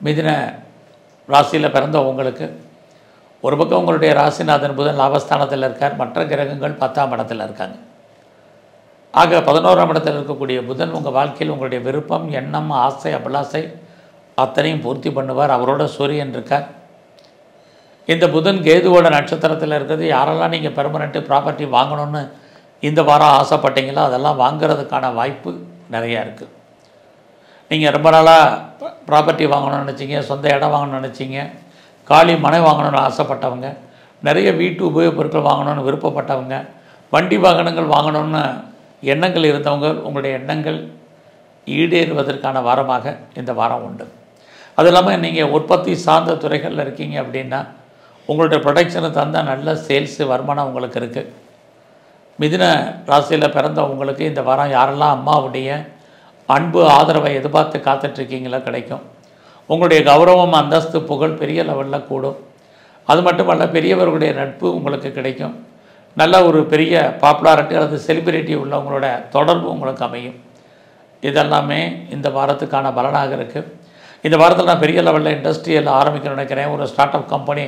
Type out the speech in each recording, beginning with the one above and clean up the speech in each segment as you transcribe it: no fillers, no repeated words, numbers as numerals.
மிதுன ராசியில் பிறந்த உங்களுக்கு ஒரு பக்கம் உங்களுடைய ராசிநாதன் புதன் லாபஸ்தானத்தில் இருக்கார், மற்ற கிரகங்கள் 10ஆம் இடத்தில் இருக்காங்க. ஆக 11ஆம் இடத்தில் இருக்கக்கூடிய புதன் உங்கள் வாழ்க்கையில் உங்களுடைய விருப்பம், எண்ணம், ஆசை, அபிலாசை அத்தனையும் பூர்த்தி பண்ணுவார். அவரோட சூரியன் இருக்கார். இந்த புதன் கேதுவோட நட்சத்திரத்தில் இருக்கிறது. யாரெல்லாம் நீங்கள் பெர்மனெண்ட்டு ப்ராப்பர்ட்டி வாங்கணும்னு இந்த வாரம் ஆசைப்பட்டீங்களோ அதெல்லாம் வாங்கிறதுக்கான வாய்ப்பு நிறையா இருக்குது. நீங்கள் ரொம்ப நாளாக ப்ராப்பர்ட்டி வாங்கணும்னு நினச்சிங்க, சொந்த இடம் வாங்கணும்னு நினச்சிங்க, காலி மனை வாங்கணும்னு ஆசைப்பட்டவங்க, நிறைய வீட்டு உபயோகப் பொருட்கள் வாங்கணும்னு விருப்பப்பட்டவங்க, வண்டி வாகனங்கள் வாங்கணும்னு எண்ணங்கள் இருந்தவங்க, உங்களுடைய எண்ணங்கள் ஈடேறுவதற்கான வாரமாக இந்த வாரம் உண்டு. அது இல்லாமல் நீங்கள் உற்பத்தி சார்ந்த துறைகளில் இருக்கீங்க அப்படின்னா உங்களுடைய ப்ரொடக்ஷனை தந்தால் நல்ல சேல்ஸு வருமானம் உங்களுக்கு இருக்குது. மிதுன ராசியில் பிறந்த உங்களுக்கு இந்த வாரம் யாரெல்லாம் அம்மாவுடைய அன்பு ஆதரவை எதிர்பார்த்து காத்துட்ருக்கீங்களோ கிடைக்கும். உங்களுடைய கௌரவம், அந்தஸ்து, புகழ் பெரிய லெவலில் கூடும். அது மட்டுமல்ல, பெரியவர்களுடைய நட்பு உங்களுக்கு கிடைக்கும். நல்ல ஒரு பெரிய பாப்புலாரிட்டி அல்லது செலிபிரிட்டி உள்ளவங்களோட தொடர்பு உங்களுக்கு அமையும். இதெல்லாமே இந்த வாரத்துக்கான பலனாக இருக்குது. இந்த வாரத்தில் நான் பெரிய லெவலில் இண்டஸ்ட்ரியல் ஆரம்பிக்கணும்னு நினைக்கிறேன், ஒரு ஸ்டார்ட் அப் கம்பெனி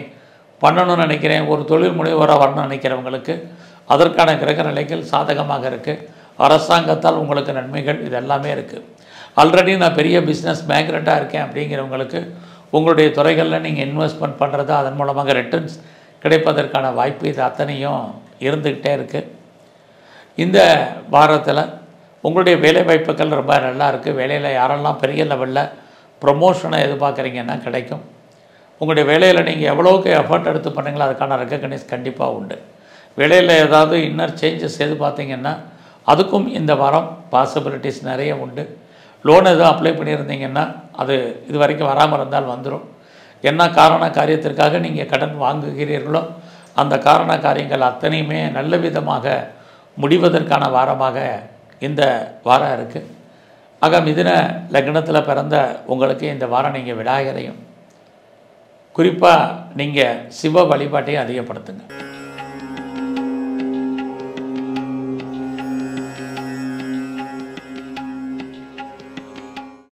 பண்ணணும்னு நினைக்கிறேன், ஒரு தொழில் முனைவோராக வரணும்னு நினைக்கிறவங்களுக்கு அதற்கான கிரக நிலைகள் சாதகமாக இருக்குது. அரசாங்கத்தால் உங்களுக்கு நன்மைகள் இது எல்லாமே இருக்குது. ஆல்ரெடி நான் பெரிய பிஸ்னஸ் மேக்னெட்டாக இருக்கேன் அப்படிங்கிறவங்களுக்கு உங்களுடைய துறைகளில் நீங்கள் இன்வெஸ்ட்மெண்ட் பண்ணுறது, அதன் மூலமாக ரிட்டர்ன்ஸ் கிடைப்பதற்கான வாய்ப்பு இது அத்தனையும் இருந்துக்கிட்டே இருக்குது. இந்த வாரத்தில் உங்களுடைய வேலை வாய்ப்புகள் ரொம்ப நல்லா இருக்குது. வேலையில் யாரெல்லாம் பெரிய லெவலில் ப்ரொமோஷனை எதிர்பார்க்குறீங்கன்னா கிடைக்கும். உங்களுடைய வேலையில் நீங்கள் எவ்வளோக்கு எஃபர்ட் எடுத்து பண்ணுங்களோ அதுக்கான ரெக்கக்னைஸ் கண்டிப்பாக உண்டு. வேலையில் ஏதாவது இன்னர் சேஞ்சஸ் எதிர்பார்த்தீங்கன்னா அதுக்கும் இந்த வாரம் பாசிபிலிட்டிஸ் நிறைய உண்டு. லோன் எதுவும் அப்ளை பண்ணியிருந்தீங்கன்னா அது இது வரைக்கும் வராமல் இருந்தால் வந்துடும். என்ன காரண காரியத்திற்காக நீங்கள் கடன் வாங்குகிறீர்களோ அந்த காரண காரியங்கள் அத்தனையுமே நல்ல விதமாக முடிவதற்கான வாரமாக இந்த வாரம் இருக்குது. ஆக மிதுன லக்னத்தில் பிறந்த உங்களுக்கு இந்த வாரம் நீங்கள் விநாயகரையும் குறிப்பாக நீங்கள் சிவ வழிபாட்டையும் அதிகப்படுத்துங்க.